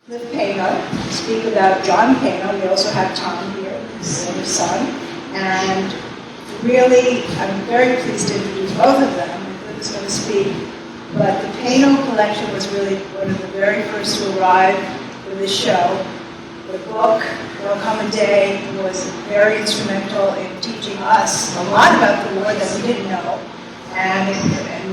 Cliff Paino, speak about John Paino. We also have Tom here, his older son. And really, I'm very pleased to introduce both of them. Cliff is going to speak. But the Paino collection was really one of the very first to arrive for this show. The book, There'll Come a Day, was very instrumental in teaching us a lot about the war that we didn't know. And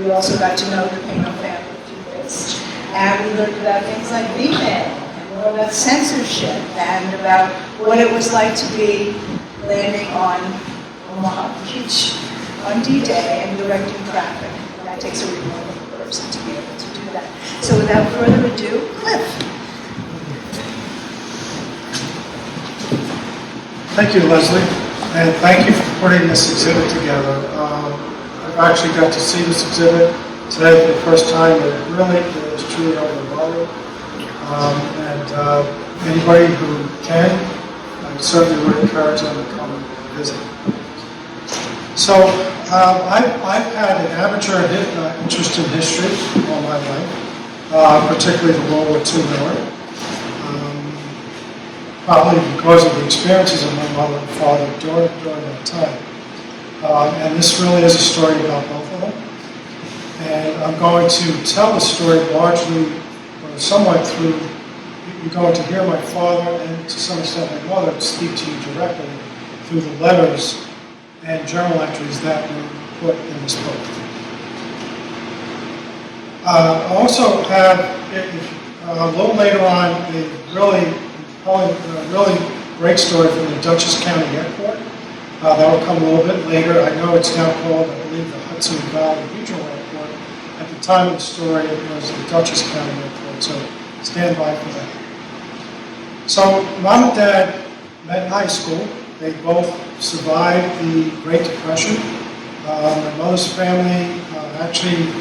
we also got to know the Paino family through this. And we learned about things like V-Man, and more about censorship, and about what it was like to be landing on Omaha Beach on D-Day and directing traffic. And that takes a remarkable person to be able to do that. So without further ado, Cliff. Thank you, Leslie, and thank you for putting this exhibit together. I've actually got to see this exhibit today for the first time, and it really is truly overwhelming. Anybody who can, I certainly would encourage them to come and visit. So I've had an amateur interest in history all my life, particularly the World War II era. Probably because of the experiences of my mother and father during that time. And this really is a story about both of them. And I'm going to tell the story largely, or somewhat through, you're going to hear my father and to some extent my mother speak to you directly through the letters and journal entries that were put in this book. I also have, a little later on, a really great story from the Dutchess County Airport. That will come a little bit later. I know it's now called, I believe, the Hudson Valley Regional Airport. At the time of the story, it was the Dutchess County Airport, so stand by for that. So, Mom and Dad met in high school. They both survived the Great Depression. My mother's family actually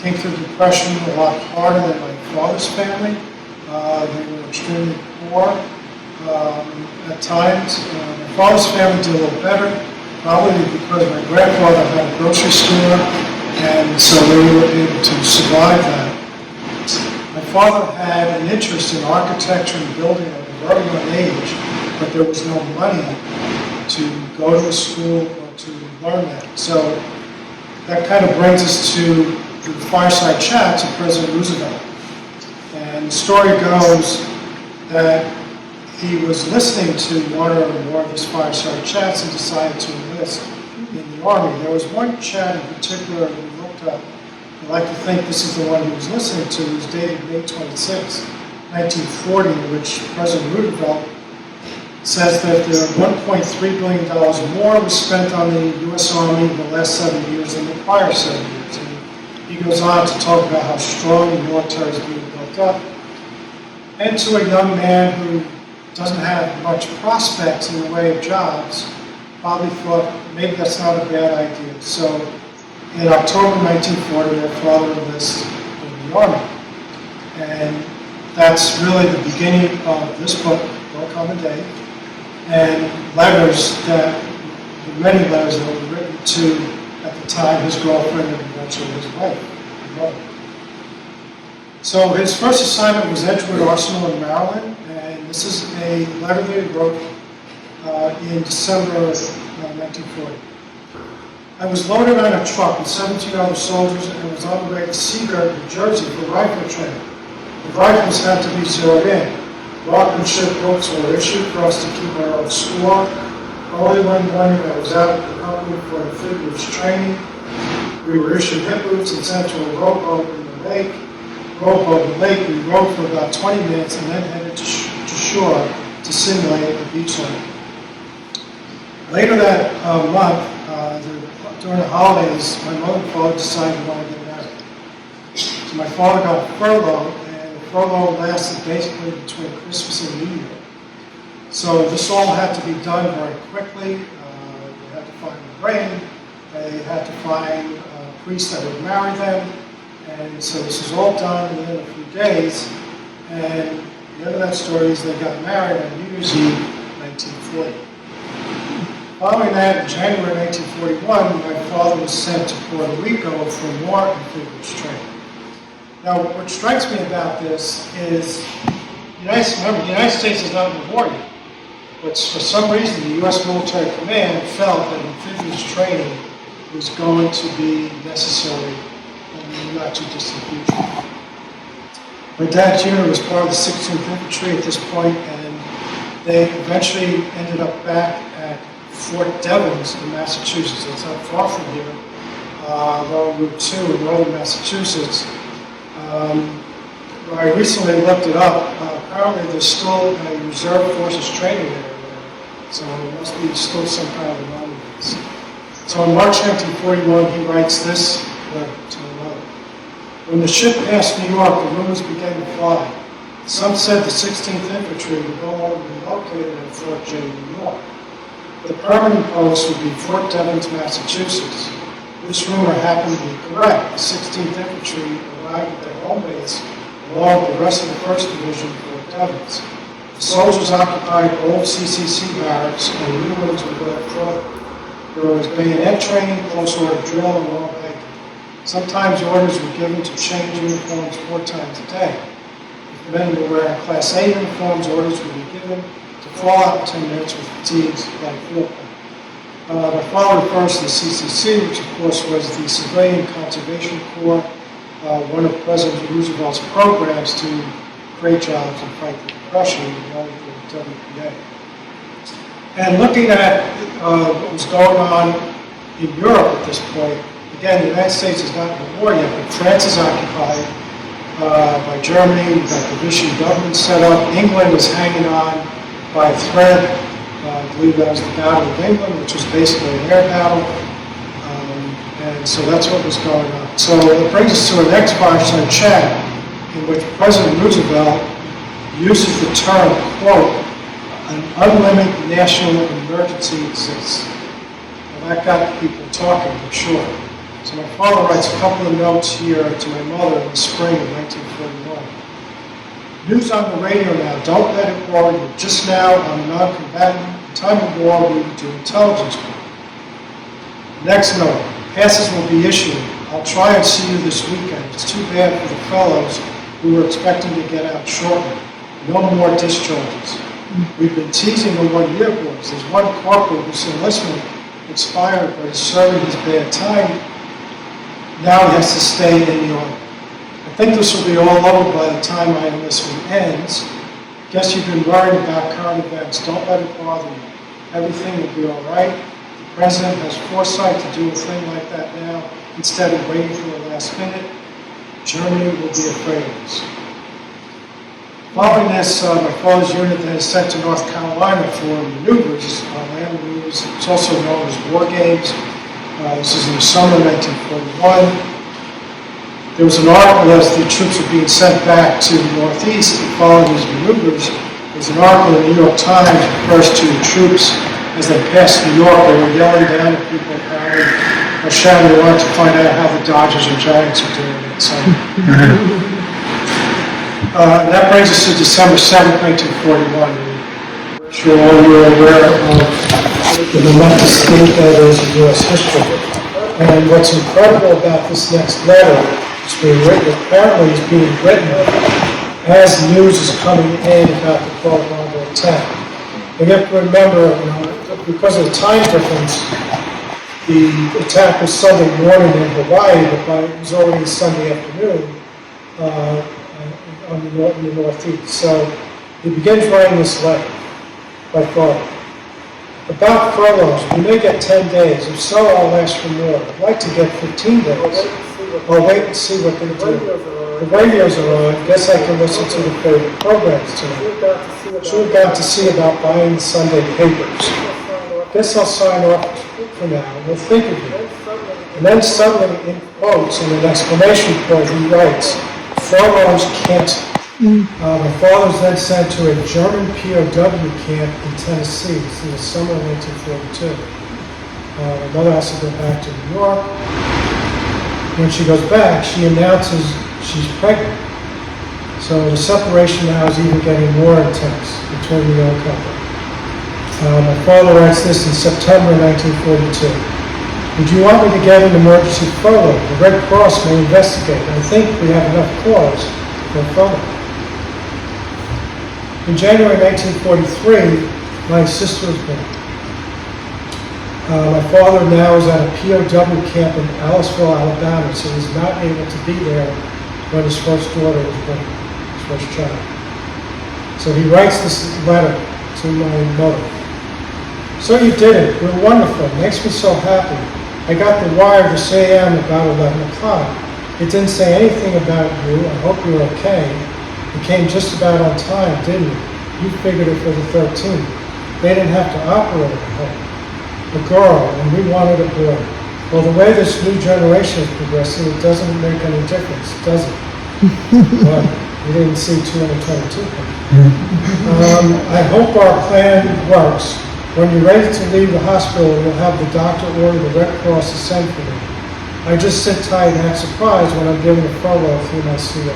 came through the Depression a lot harder than my father's family. They were extremely poor at times. My father's family did a little better, probably because my grandfather had a grocery store, and so they were able to survive that. My father had an interest in architecture and building at a very young age, but there was no money to go to a school or to learn that. So that kind of brings us to the fireside chats of President Roosevelt. And the story goes that he was listening to one or more of his fireside chats and decided to enlist in the Army. There was one chat in particular we looked up. I'd like to think this is the one he was listening to. It was dated May 26, 1940, in which President Roosevelt says that $1.3 billion more was spent on the U.S. Army in the last 7 years than the prior 7 years. And he goes on to talk about how strong the military is being built up. And to a young man who doesn't have much prospects in the way of jobs, probably thought maybe that's not a bad idea. So in October 1940, my father enlisted in the Army. And that's really the beginning of this book, There'll Come a Day, and many letters that were written to, at the time, his girlfriend and eventually his wife. So his first assignment was Edgewood Arsenal in Maryland, and this is a letter that he wrote in December of 1940. I was loaded on a truck with 17 other soldiers and was on the way to Seagirt, New Jersey for rifle training. The rifles had to be zeroed in. Marksmanship books were issued for us to keep our own score. Early one morning I was out with the company for amphibious training. We were issued hip boots and sent to a rowboat in the lake. We rowed for about 20 minutes and then headed to shore to simulate a beach life. Later that month, during the holidays, my mother and father decided to want to get married. So my father got furloughed, and the furlough lasted basically between Christmas and New Year. So this all had to be done very quickly. They had to find a ring. They had to find a priest that would marry them. And so this was all done within a few days. And the end of that story is they got married on New Year's Eve, 1940. Following that, in January 1941, my father was sent to Puerto Rico for more amphibious training. Now, what strikes me about this is, remember, the United States is not in the war yet, but for some reason, the U.S. military command felt that amphibious training was going to be necessary in the not too distant future. My dad's unit was part of the 16th Infantry at this point, and they eventually ended up back at Fort Devens in Massachusetts. It's not far from here, along Route 2 in northern Massachusetts. I recently looked it up. Apparently there's still a reserve forces training area there, so there must be still some kind of remnants. So in March 1941, he writes this letter to my mother. When the ship passed New York, the rumors began to fly. Some said the 16th Infantry would no longer be located at Fort J, New York. The permanent post would be Fort Devens, Massachusetts. This rumor happened to be correct. The 16th Infantry arrived at their home base along with the rest of the 1st Division, Fort Devens. The soldiers occupied old CCC barracks, and new ones were built further. There was bayonet training, close order drill, and long hiking. Sometimes orders were given to change uniforms 4 times a day. If men were wearing Class A uniforms, orders would be given to fall out in 10 minutes with fatigues like field pain. My father refers to the CCC, which of course was the Civilian Conservation Corps, one of President Roosevelt's programs to create jobs and fight the Depression, along with the WPA. And looking at what was going on in Europe at this point, again, the United States is not in the war yet, but France is occupied by Germany. We've got the Vichy government set up. England is hanging on by a thread. I believe that was the Battle of England, which was basically an air battle. And so that's what was going on. So it brings us to our next fireside chat, in which President Roosevelt uses the term, quote, an unlimited national emergency exists. And that got people talking, for sure. So my father writes a couple of notes here to my mother in the spring of 1941. News on the radio now, don't let it worry you. Just now, I'm a non-combatant. In time of war, we would do intelligence work. Next note, passes will be issued. I'll try and see you this weekend. It's too bad for the fellows who were expecting to get out shortly. No more discharges. We've been teasing the 1-year boys. There's one corporal whose enlistment expired, but he's serving his bad time. Now he has to stay in the Army. I think this will be all over by the time my enlistment ends. Guess you've been worried about current events. Don't let it bother you. Everything will be all right. The President has foresight to do a thing like that now instead of waiting for the last minute. Germany will be afraid of us. Following this, my father's unit then is sent to North Carolina for maneuvers, land maneuvers. It's also known as war games. This is in the summer of 1941. There was an article as the troops were being sent back to the Northeast following these maneuvers. There's an article in the New York Times that refers to the troops as they passed New York. They were yelling down at people apparently, or shouting they wanted to find out how the Dodgers and Giants are doing it. So, that brings us to December 7th, 1941. I'm sure all you are aware of the momentous date that is in U.S. history. And what's incredible about this next letter is being written, apparently is being written as news is coming in about the Pearl Harbor attack. And you have to remember, because of the time difference, the attack was Sunday morning in Hawaii, but it was already Sunday afternoon in the Northeast. So he begins writing this letter by father. About furloughs, we may get 10 days. If so, I'll ask for more. I'd like to get 15 days. I'll wait and see what they do. The radios are on. Guess I can listen to the favorite programs tonight. Sure got to see about buying the Sunday papers. Guess I'll sign off for now, and we'll think of it. And then suddenly, in quotes, and an exclamation point, he writes, furloughs canceled. My father was then sent to a German POW camp in Tennessee. This is in the summer of 1942. My mother has to go back to New York. When she goes back, she announces she's pregnant. So the separation now is even getting more intense between the young couple. My father writes this in September 1942. Would you want me to get an emergency furlough? The Red Cross may investigate. I think we have enough cause for a furlough. In January 1943, my sister was born. My father now is at a POW camp in Aliceville, Alabama, so he's not able to be there when his first daughter was born, his first child. So he writes this letter to my mother. So you did it. You're wonderful. It makes me so happy. I got the wire this AM about 11 o'clock. It didn't say anything about you. I hope you're okay. You came just about on time, didn't you? You figured it for the 13th. They didn't have to operate, I hope. A girl, and we wanted a boy. Well, the way this new generation is progressing, it doesn't make any difference, does it? Well, we didn't see 222. I hope our plan works. When you're ready to leave the hospital, you'll have the doctor order the Red Cross to send for you. I just sit tight and act surprised when I'm given a furlough through my CO.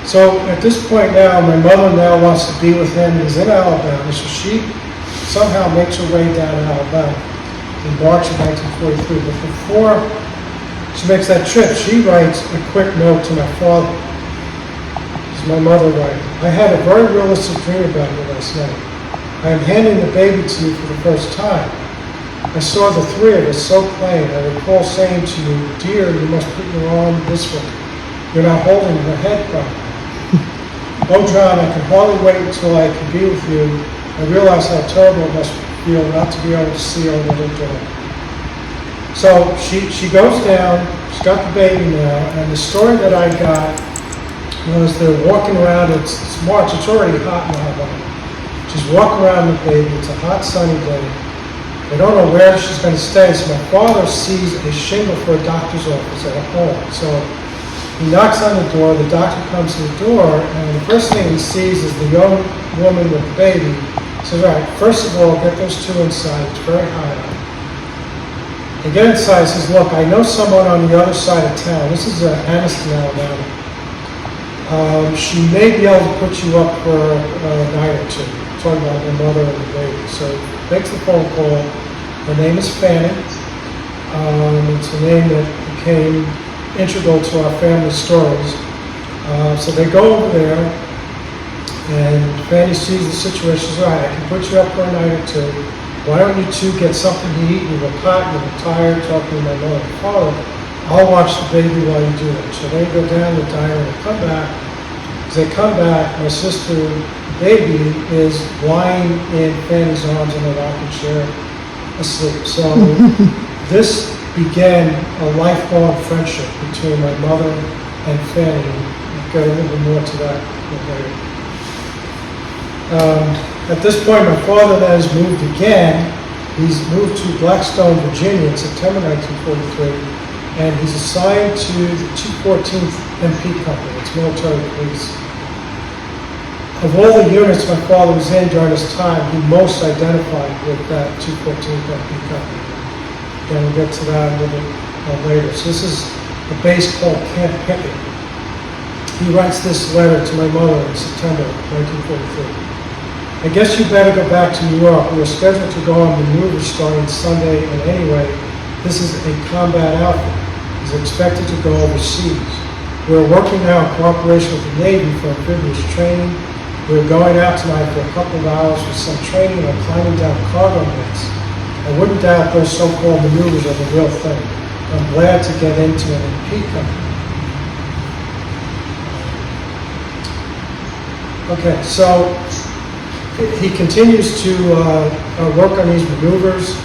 So at this point now, my mother now wants to be with him. He's in Alabama, so she somehow makes her way down to Alabama in March of 1943. But before she makes that trip, she writes a quick note to my father. This is my mother writing. I had a very realistic dream about you last night. I am handing the baby to you for the first time. I saw the three of us so plain. I recall saying to you, dear, you must put your arm this way. You're not holding her head properly. Oh, John, I can hardly wait until I can be with you. I realize how terrible it must feel not to be able to see our little daughter. So she goes down, she's got the baby now, and the story that I got was they're walking around, it's March, it's already hot in Alabama. She's walking around the baby, it's a hot sunny day. They don't know where she's going to stay, so my father sees a shingle for a doctor's office at a home. So he knocks on the door, the doctor comes to the door, and the first thing he sees is the young woman with the baby. He says, all right, first of all, get those two inside, it's very hot out. They get inside, he says, look, I know someone on the other side of town. This is Anniston, Alabama. She may be able to put you up for a night or two. Talking about her mother and the baby. So he makes the phone call. Her name is Fanny. It's a name that became integral to our family stories. So they go over there, and Fanny sees the situation. She says, all right, I can put you up for a night or two. Why don't you two get something to eat? You were hot, you were tired, talking to my mother and father. I'll watch the baby while you do it. So they go down to the diner and they come back. As they come back, my sister, baby, is lying in Fanny's arms in a rocking chair, asleep. So this began a lifelong friendship between my mother and Fanny. I'll get a little bit more to that later. At this point, my father then has moved again. He's moved to Blackstone, Virginia in September 1943, and he's assigned to the 214th MP Company. It's military police. Of all the units my father was in during this time, he most identified with that 214th MP Company. Again, we'll get to that a little bit later. So this is a base called Camp Pickett. He writes this letter to my mother in September 1943. I guess you better go back to New York. We are scheduled to go on maneuvers starting Sunday, and anyway, this is a combat outfit. He's expected to go overseas. We're working now in cooperation with the Navy for amphibious training. We're going out tonight for a couple of hours for some training on climbing down cargo nets. I wouldn't doubt those so-called maneuvers are the real thing. I'm glad to get into an MP company. Okay, so he continues to work on these maneuvers.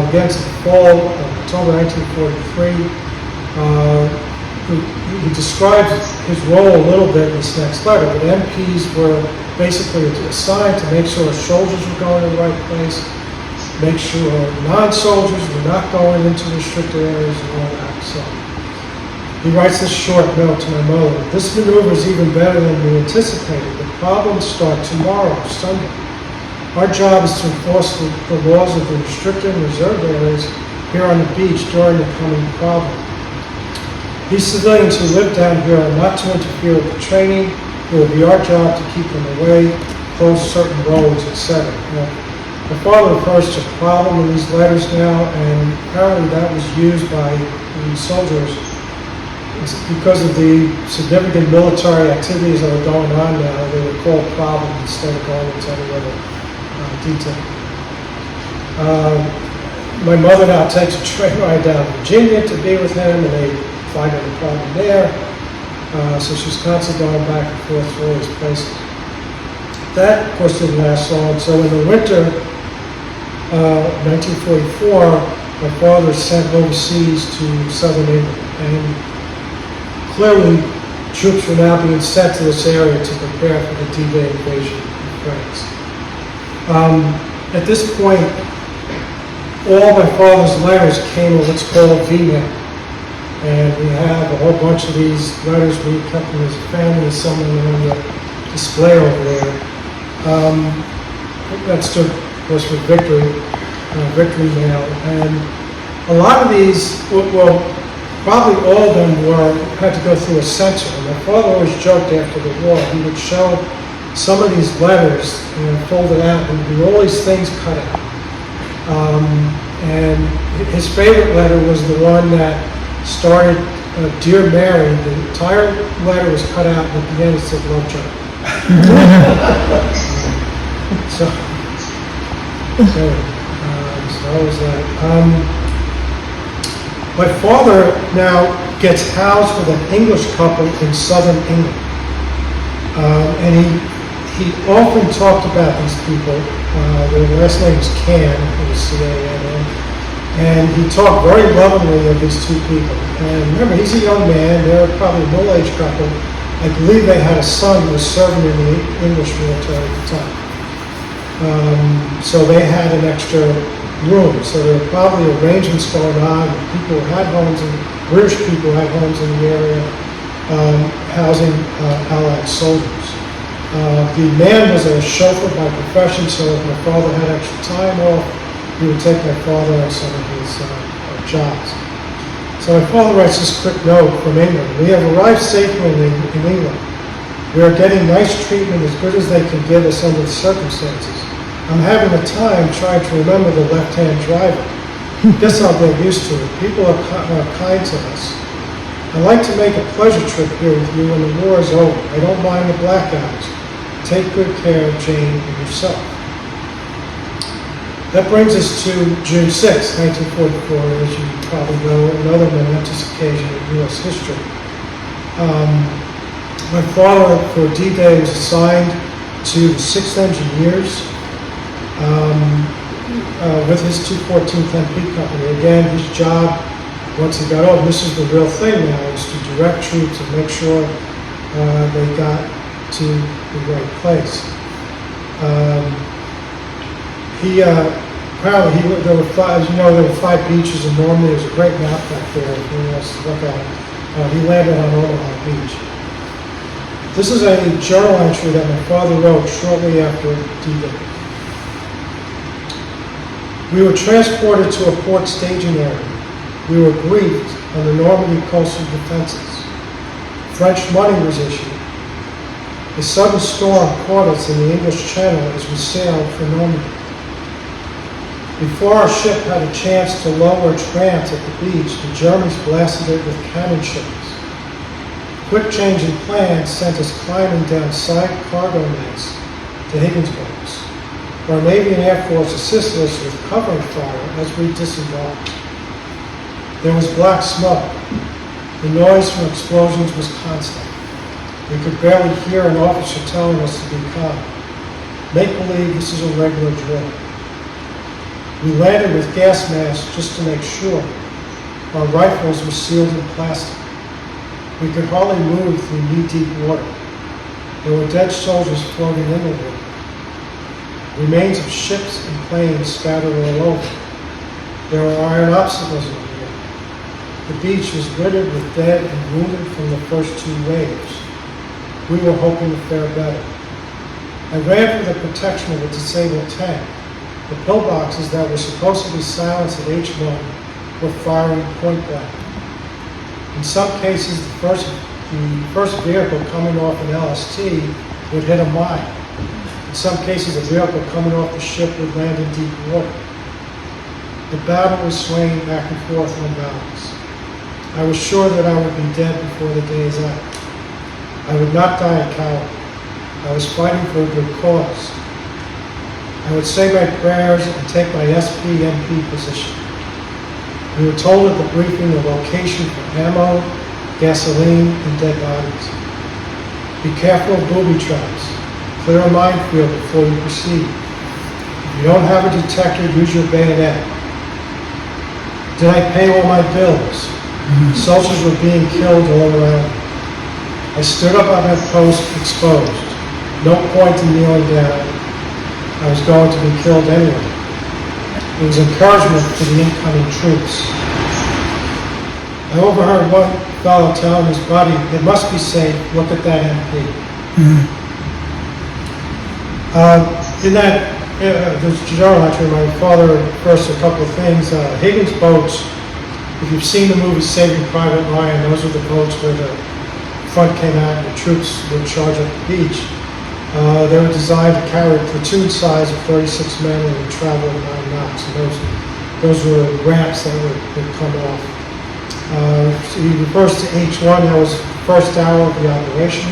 Against the fall of October 1943. He describes his role a little bit in this next letter, but MPs were basically assigned to make sure soldiers were going to the right place, make sure non-soldiers were not going into restricted areas and all that. So he writes this short note to my mother. This maneuver is even better than we anticipated. The problems start tomorrow, Sunday. Our job is to enforce the laws of the restricted and reserved areas here on the beach during the coming problem. These civilians who live down here are not to interfere with the training. It will be our job to keep them away, close certain roads, etc. My father refers to problem in these letters now, and apparently that was used by the soldiers because of the significant military activities that were going on now. They were called problem instead of going into any other detail. My mother now takes a train ride down to Virginia to be with him, and they find out the problem there. So she's constantly going back and forth to all these places. That, of course, didn't last long. So in the winter, 1944, my father was sent overseas to southern England, and clearly troops were now being sent to this area to prepare for the D-Day invasion of France. At this point, all my father's letters came in what's called V-mail, and we have a whole bunch of these letters we kept in his family, and some of them on the display over there. That's to, of course, for Victory Mail, and a lot of these, well, probably all of them had to go through a censor. And my father always joked after the war, he would show some of these letters and fold it out, and there'd be all these things cut out. And his favorite letter was the one that started, Dear Mary. The entire letter was cut out, and at the end it said, Love John. So that was that. My father now gets housed with an English couple in southern England. And he often talked about these people. Their last name is Can, it was C-A-N-N. And he talked very lovingly of these two people. And remember, he's a young man, they're probably a middle-aged couple. I believe they had a son who was serving in the English military at the time. So they had an extra room. So there were probably arrangements going on. People had homes, and British people had homes in the area, housing Allied soldiers. The man was a chauffeur by profession, so if my father had extra time off, he would take my father on some of his jobs. So my father writes this quick note from England. We have arrived safely in England. We are getting nice treatment, as good as they can give us under the circumstances. I'm having a time trying to remember the left-hand driver. Guess I'll get used to it. People are kind to us. I'd like to make a pleasure trip here with you when the war is over. I don't mind the blackouts. Take good care of Jane and yourself. That brings us to June 6, 1944, as you probably know, another momentous occasion in U.S. history. My father, for D-Day, was assigned to the 6th Engineers with his 214th MP Company. Again, his job, once he got over, this is the real thing now, is to direct troops and make sure they got to the right place. Apparently, there were 5 beaches in Normandy. There's a great map back there if anyone wants to look at it. He landed on Omaha Beach. This is a journal entry that my father wrote shortly after D-Day. We were transported to a port staging area. We were briefed on the Normandy coastal defenses. French money was issued. A sudden storm caught us in the English Channel as we sailed for Normandy. Before our ship had a chance to lower trams at the beach, the Germans blasted it with cannon shells. Quick change in plans sent us climbing down side cargo nets to Higginsboats. Our Navy and Air Force assisted us with covering fire as we disembarked. There was black smoke. The noise from explosions was constant. We could barely hear an officer telling us to be calm. Make believe this is a regular drill. We landed with gas masks just to make sure. Our rifles were sealed in plastic. We could hardly move through knee-deep water. There were dead soldiers floating in the water. Remains of ships and planes scattered all over. There were iron obstacles in the way. The beach was littered with dead and wounded from the first 2 waves. We were hoping to fare better. I ran for the protection of a disabled tank. The pillboxes that were supposed to be silenced at H1 were firing point blank. In some cases, the first vehicle coming off an LST would hit a mine. In some cases, a vehicle coming off the ship would land in deep water. The battle was swaying back and forth on balance. I was sure that I would be dead before the day's out. I would not die a coward. I was fighting for a good cause. I would say my prayers and take my SP-MP position. We were told at the briefing the location for ammo, gasoline, and dead bodies. Be careful of booby traps. Clear a minefield before you proceed. If you don't have a detector, use your bayonet. Did I pay all my bills? Soldiers were being killed all around me. I stood up on that post exposed. No point in kneeling down. I was going to be killed anyway. It was encouragement for the incoming troops. I overheard one fellow telling his buddy, "It must be safe, look at that MP." In that, this journal entry, my father first a couple of things. Higgins boats, if you've seen the movie Saving Private Ryan, those are the boats where the front came out and the troops would charge up the beach. They were designed to carry a platoon size of 36 men and would travel at 9 knots. And those were ramps that would come off. So he refers to H1, that was the first hour of the operation.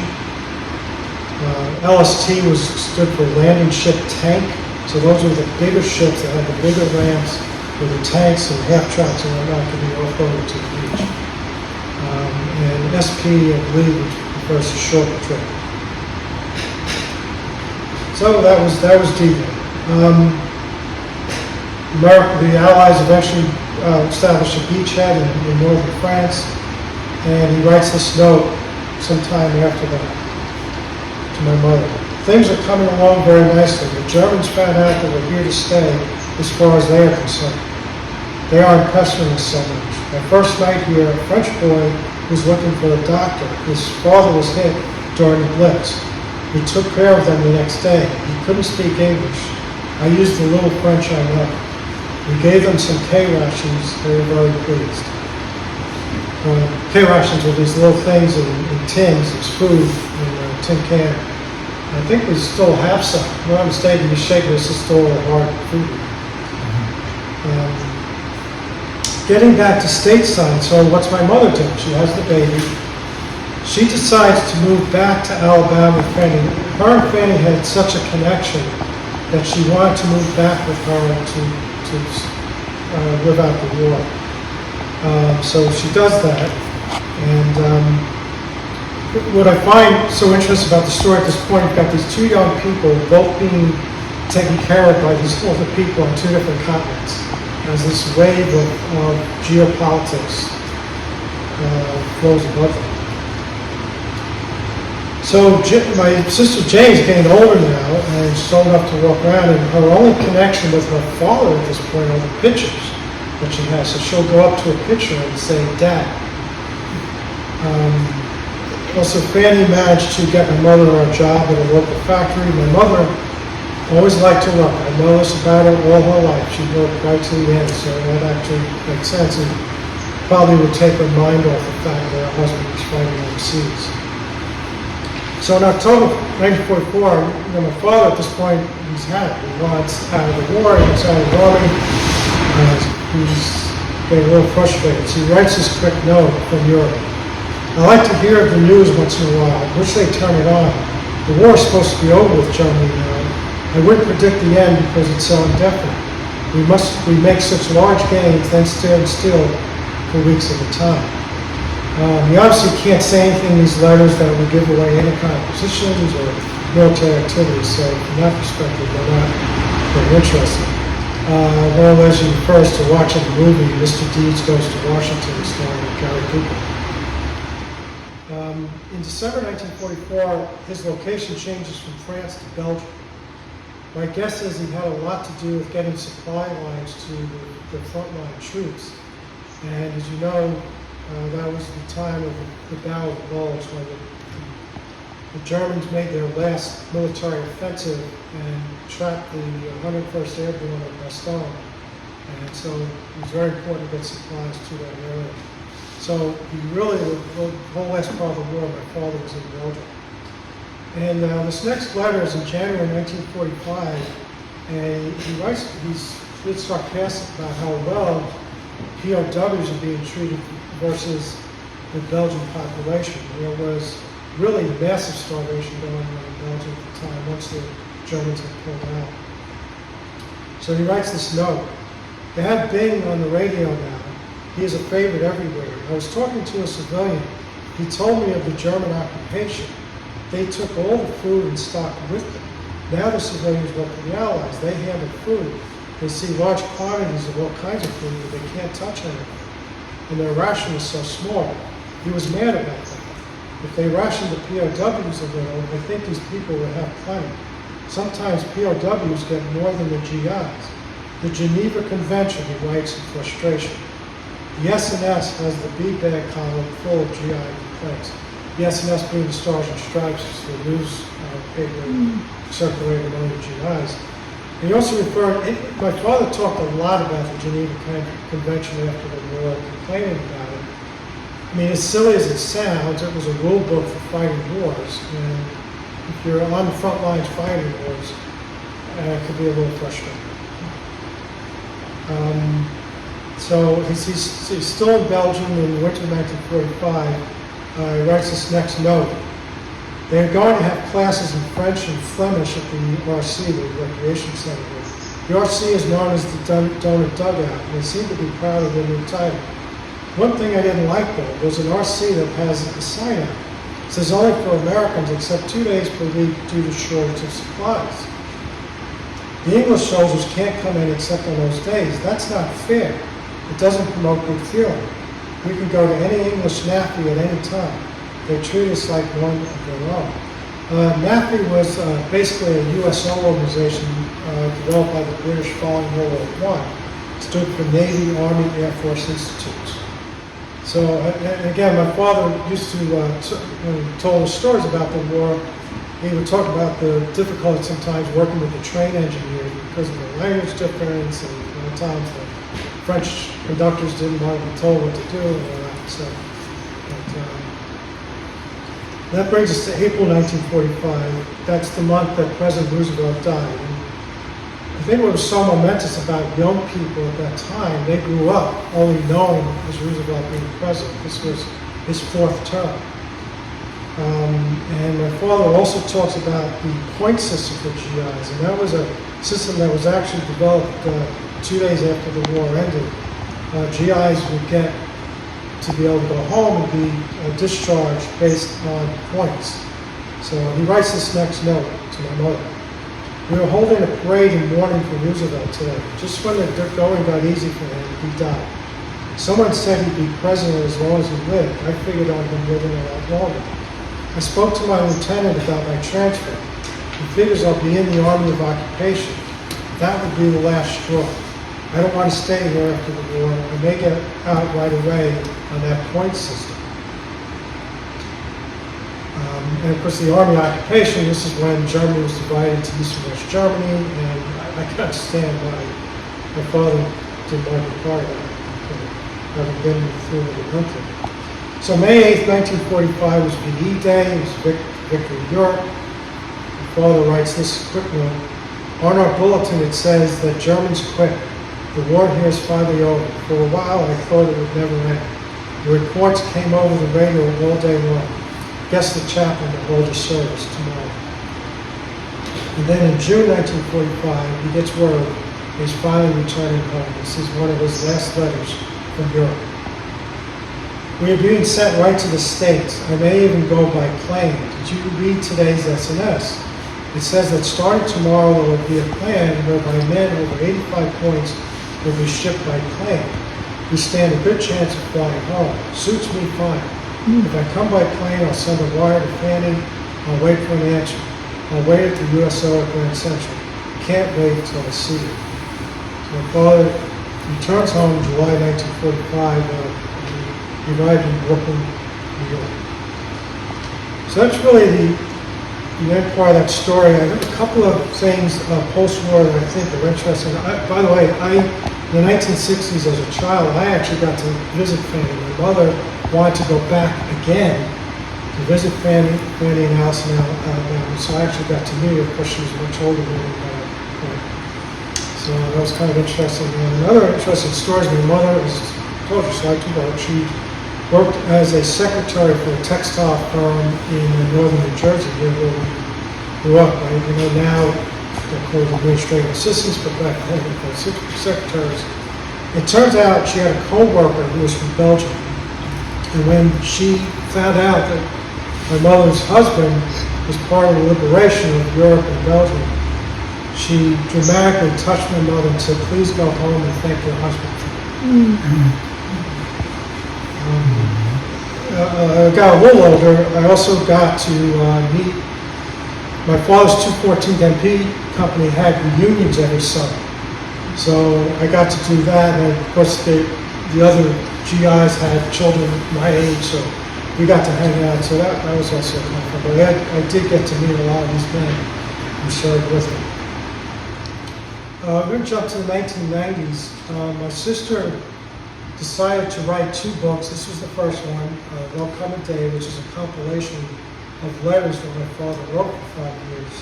LST stood for Landing Ship Tank. So those were the bigger ships that had the bigger ramps with the tanks and half-tracks and whatnot to be offloaded to the beach. And SP, I believe, refers to short trip. So that was D-Day. The Allies eventually established a beachhead in northern France, and he writes this note sometime after that to my mother. Things are coming along very nicely. The Germans found out that we're here to stay as far as they are concerned. They aren't pestering us so much. My first night here, a French boy was looking for a doctor. His father was hit during the Blitz. We took care of them the next day. He couldn't speak English. I used the little French I know. We gave them some K-rations. They were very pleased. K-rations were these little things in tins. It's food in a tin can. I think we still have some. If I'm not mistaken, the shaker is still a hard food. Getting back to stateside, so what's my mother doing? She has the baby. She decides to move back to Alabama with Fanny. Her and Fanny had such a connection that she wanted to move back with her to live out the war. So she does that. And what I find so interesting about the story at this point, you've got these two young people both being taken care of by these older people on two different continents. As this wave of geopolitics flows above them. So my sister Jane's getting older now, and she's old enough to walk around, and her only connection with her father at this point are the pictures that she has. So she'll go up to a picture and say, "Dad." Also, Fanny managed to get my mother a job at a local factory. My mother always liked to work. I know this about her all her life. She worked right to the end, so that actually makes sense. And probably would take her mind off the fact that her husband was fighting overseas. So in October 1944, my father at this point, he's had it. He wants out of the war, he wants out of the army. He's getting a little frustrated. So he writes this quick note from Europe. I like to hear the news once in a while. I wish they'd turn it on. The war is supposed to be over with Germany now. I wouldn't predict the end because it's so indefinite. We make such large gains, then stand still for weeks at a time. He obviously can't say anything in these letters that would give away any kind of positions or military activities, so from that perspective, they're not very interesting. One of those he refers to watching the movie Mr. Deeds Goes to Washington, starring Gary Cooper. In December 1944, his location changes from France to Belgium. My guess is he had a lot to do with getting supply lines to the frontline troops. And as you know, that was the time of the Battle of the Bulge when the Germans made their last military offensive and trapped the 101st Airborne at Bastogne. And so it was very important to get supplies to that area. So he really, the whole last part of the war, my father was in Belgium. And this next letter is in January 1945, and he writes, he's a bit sarcastic about how well POWs are being treated versus the Belgian population. There was really massive starvation going on in Belgium at the time once the Germans had pulled out. So he writes this note. They have Bing on the radio now. He is a favorite everywhere. I was talking to a civilian. He told me of the German occupation. They took all the food and stock with them. Now the civilians work for the Allies. They handle food. They see large quantities of all kinds of food, but they can't touch anything. And their ration is so small. He was mad about that. If they rationed the POWs a little, I think these people would have plenty. Sometimes POWs get more than the GIs. The Geneva Convention, he writes in frustration. The SNS has the B-bag column full of GI complaints. The SNS being the Stars and Stripes, is the news paper circulated among the GIs. And he also referred, my father talked a lot about the Geneva Convention after the war, complaining about it. I mean, as silly as it sounds, it was a rule book for fighting wars. And if you're on the front lines fighting wars, it could be a little frustrating. So he's still in Belgium in the winter of 1945. He writes this next note. They are going to have classes in French and Flemish at the RC, the recreation center. The RC is known as the Donut Dugout, and they seem to be proud of their new title. One thing I didn't like, though, was an RC that has a sign out. It says only for Americans except 2 days per week due to shortage of supplies. The English soldiers can't come in except on those days. That's not fair. It doesn't promote good feeling. We can go to any English NAFI at any time. They treat us like one of their own. NAFI was basically a USO organization developed by the British following World War I. It stood for Navy, Army, Air Force Institutes. So, and again, my father used to, when he told us stories about the war, he would talk about the difficulty sometimes working with the train engineers because of the language difference, and at times the French conductors didn't want to be told what to do and all that. So, that brings us to April 1945. That's the month that President Roosevelt died. And I think what was so momentous about young people at that time, they grew up only knowing as Roosevelt being president. This was his fourth term. And my father also talks about the point system for GIs, and that was a system that was actually developed 2 days after the war ended. GIs would get to be able to go home and be discharged based on points. So he writes this next note to my mother. We were holding a parade in mourning for Roosevelt today. Just when the going got easy for him, he died. Someone said he'd be president as long as he lived. I figured on him living a lot longer. I spoke to my lieutenant about my transfer. He figures I'll be in the Army of Occupation. That would be the last straw. I don't want to stay here after the war. I may get out right away on that point system. And of course, the Army occupation, this is when Germany was divided into East and West Germany, and I can understand why my father didn't want to be part of that, having been through the winter. So May 8th, 1945 was VE Day, it was Victory York. My father writes this quick note. On our bulletin it says that Germans quit. The war here is finally over. For a while I thought it would never end. The reports came over the radio all day long. Guess the chaplain will hold a service tomorrow. And then in June 1945, he gets word he's finally returning home. This is one of his last letters from Europe. We are being sent right to the States. I may even go by plane. Did you read today's SNS? It says that starting tomorrow there will be a plan whereby men over 85 points will be shipped by plane. We stand a good chance of flying home. Suits me fine. If I come by plane, I'll send a wire to Fanny. I'll wait for an answer. I'll wait at the USO at Grand Central. Can't wait until I see you. So my father returns home in July 1945. He arrived in Brooklyn, New York. So that's really the end part of that story. I have a couple of things post-war that I think are interesting. By the way, in the 1960s as a child, I actually got to visit Fanny. My mother wanted to go back again to visit Fanny and Allison out Alabama. So I actually got to meet her because she was much older than me. So that was kind of interesting. And another interesting story is my mother was, I told you, so I told her, she worked as a secretary for a textile firm in northern New Jersey, where we grew up. Right? You know, now they're called administrative assistants, but back then they were called secretaries. It turns out she had a co-worker who was from Belgium. And when she found out that my mother's husband was part of the liberation of Europe and Belgium, she dramatically touched my mother and said, "Please go home and thank your husband for me." I got a little older. I also got to meet my father's 214th MP company had reunions every summer. So I got to do that, and of course the other GIs had children my age, so we got to hang out. So that was also kind of fun. But I did get to meet a lot of these men who served with me. We're going to jump to the 1990s. My sister decided to write 2 books. This was the first one, There'll Come a Day, which is a compilation of letters that my father wrote for 5 years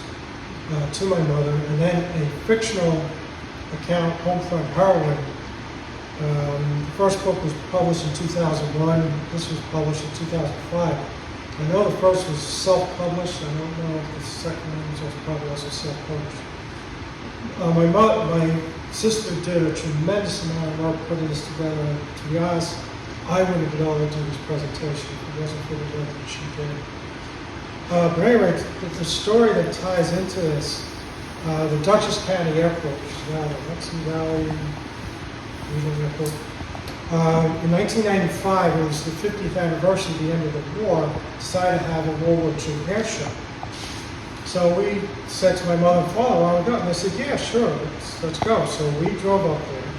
to my mother, and then a fictional account, Homefront Heroine. The first book was published in 2001. This was published in 2005. I know the first was self-published. I don't know if the second one was probably also self-published. My sister did a tremendous amount of work putting this together. And to be honest, I wouldn't have been able to do this presentation if it wasn't for the work that she did. But anyway, the story that ties into this, the Dutchess County Airport, which is now the Hudson Valley Regional Airport. In 1995, it was the 50th anniversary of the end of the war, decided to have a World War II air show. So we said to my mother and father, "Want to go?" And they said, "Yeah, sure, let's go." So we drove up there.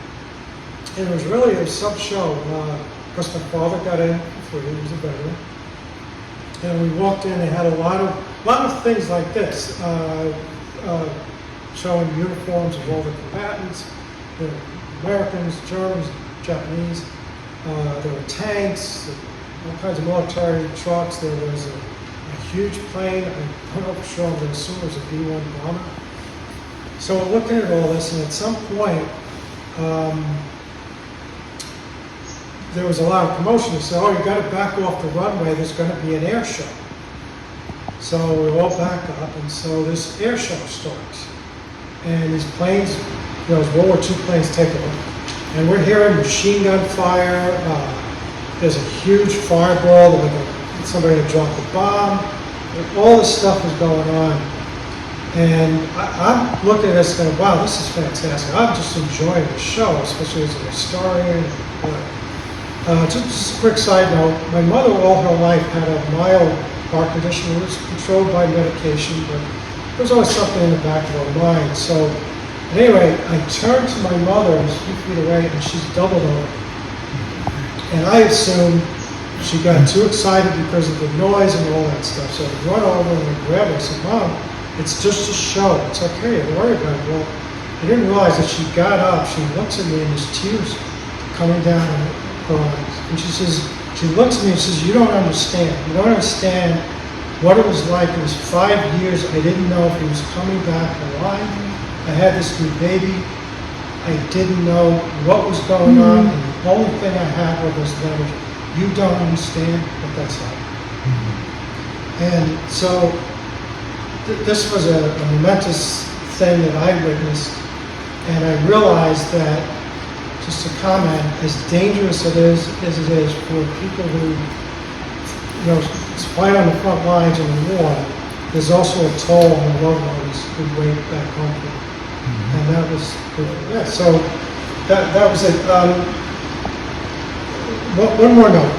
And it was really a sub-show. Of course, my father got in for free, he was a veteran. And we walked in, they had a lot of things like this, showing uniforms of all the combatants, the Americans, Germans, Japanese. There were tanks, all kinds of military trucks. There was a huge plane. I don't know for sure, I'm going to assume it was a B-1 bomber. So we're looking at all this, and at some point, there was a lot of commotion. They said, "Oh, you got to back off the runway. There's going to be an air show." So we all back up, and so this air show starts. And these planes, those World War II planes take off. And we're hearing machine gun fire. There's a huge fireball, like somebody had dropped a bomb. All this stuff is going on. And I'm looking at this going, wow, this is fantastic. I'm just enjoying the show, especially as a historian. Just a quick side note, my mother all her life had a mild heart condition. It was controlled by medication, but there was always something in the back of her mind. So anyway, I turned to my mother, who's a few feet away, and she's doubled over. And I assumed she got too excited because of the noise and all that stuff. So I run over and I grabbed her. I said, "Mom, it's just a show. It's okay. Don't worry about it." Well, I didn't realize that she got up. She looks at me and there's tears coming down her eyes. And she looks at me and says, "You don't understand. You don't understand what it was like. It was 5 years. I didn't know if he was coming back alive. I had this new baby. I didn't know what was going on. And the only thing I had were those letters. You don't understand, but that's how." And so this was a momentous thing that I witnessed, and I realized that, just to comment, as dangerous it is as it is for people who, fight on the front lines in the war, there's also a toll on the loved ones who wait back home for them. And that was, so that was it. One more note,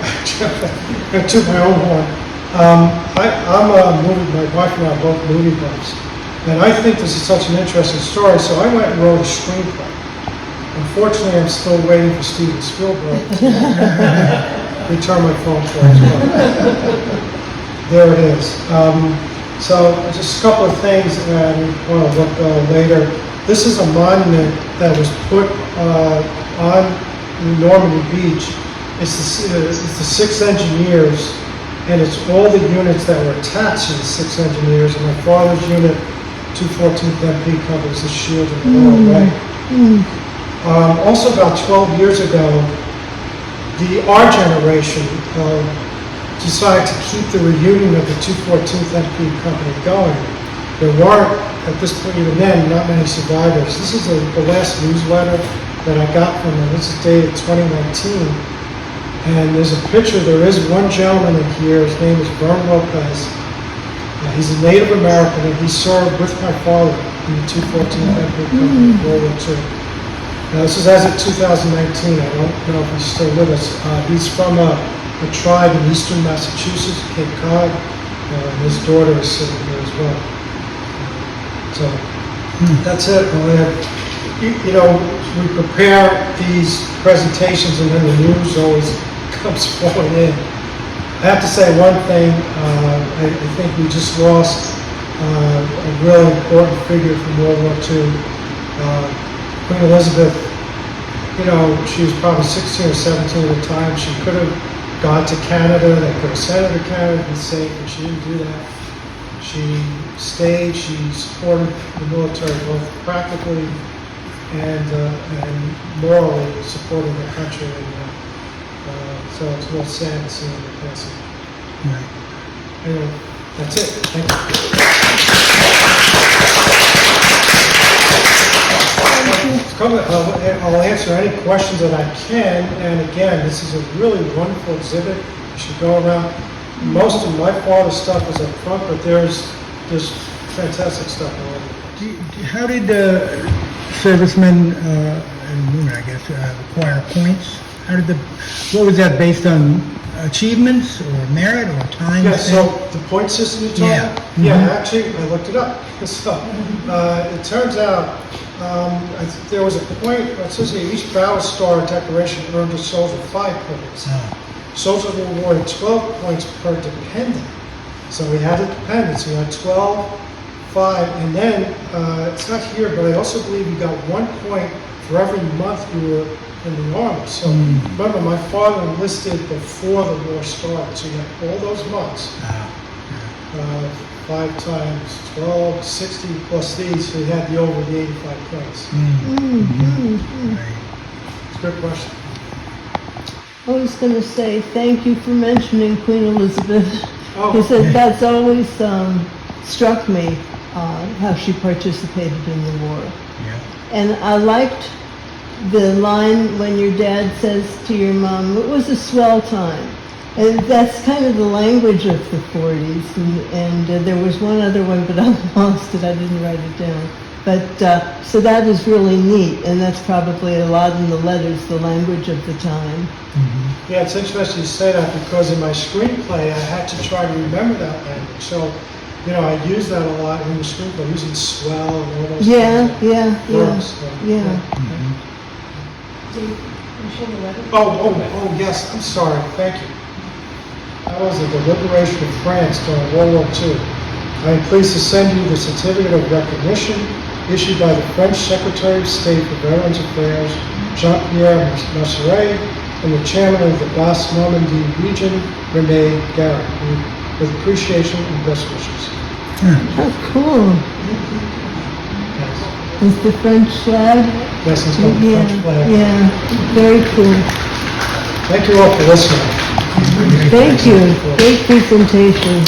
I took my own horn. I'm a movie, my wife and I are both movie buffs, and I think this is such an interesting story, so I went and wrote a screenplay. Unfortunately, I'm still waiting for Steven Spielberg to return my phone call as well. There it is. So just a couple of things, and we'll look later. This is a monument that was put on Normandy Beach. It's the 6 engineers and it's all the units that were attached to the 6 engineers, and my father's unit, 214th MP, covers the shield in the lower right. Also, about 12 years ago, our generation decided to keep the reunion of the 214th MP company going. There weren't, at this point even then, not many survivors. This is the last newsletter that I got from them. This is dated 2019. And there's a picture, there is one gentleman in here, his name is Vern Lopez. He's a Native American, and he served with my father in the 214th MP company in World War II. Now, this is as of 2019. I don't know if he's still with us. He's from a tribe in eastern Massachusetts, Cape Cod, and his daughter is sitting here as well. So that's it. You know, we prepare these presentations, and then the news always comes flowing in. I have to say one thing. I think we just lost a really important figure from World War II. Queen Elizabeth, you know, she was probably 16 or 17 at the time. She could have gone to Canada, they could have sent her to Canada to be safe, but she didn't do that. She stayed, she supported the military both practically and morally, supporting the country. And, so it's a little sad to see her passing. Right. Anyway, that's it. Thank you. I'll answer any questions that I can, and again, this is a really wonderful exhibit. You should go around. Most of my father's stuff is up front, but there's fantastic stuff around. How did servicemen and women, I guess, acquire points? What was that based on? Achievements or merit or time? Yeah, so the point system you're talking about? Yeah, actually, I looked it up. So, it turns out there was a point, it says here, each battle star decoration earned a soldier 5 points. Soldiers were awarded 12 points per dependent. So we had a dependent, so we had 12, 5, and then, it's not here, but I also believe you got 1 point for every month you were in the Army. So remember, my father enlisted before the war started, so you had all those months. 5 times 12, 60 plus these, so you had the over the 85 points. It's a good question. I was going to say thank you for mentioning Queen Elizabeth, Oh. because that's always struck me how she participated in the war. Yeah. And I liked the line when your dad says to your mom, "It was a swell time." And that's kind of the language of the 40s. And there was one other one, but I lost it. I didn't write it down. But so that is really neat, and that's probably a lot in the letters, the language of the time. Yeah, it's interesting you say that, because in my screenplay I had to try to remember that language. So, you know, I use that a lot in the screenplay, using swell and all those Yeah, things. Oh, yes, I'm sorry, thank you. That was the liberation of France during World War II. I am pleased to send you the certificate of recognition issued by the French Secretary of State for Veterans Affairs, Jean-Pierre Masseret, and the chairman of the Basse Normandy region, René Garrett, with appreciation and best wishes. How cool. Yes, Is the French flag? yes, it's called the French flag. Yeah, very cool. Thank you all for listening. Thank you. Great presentation.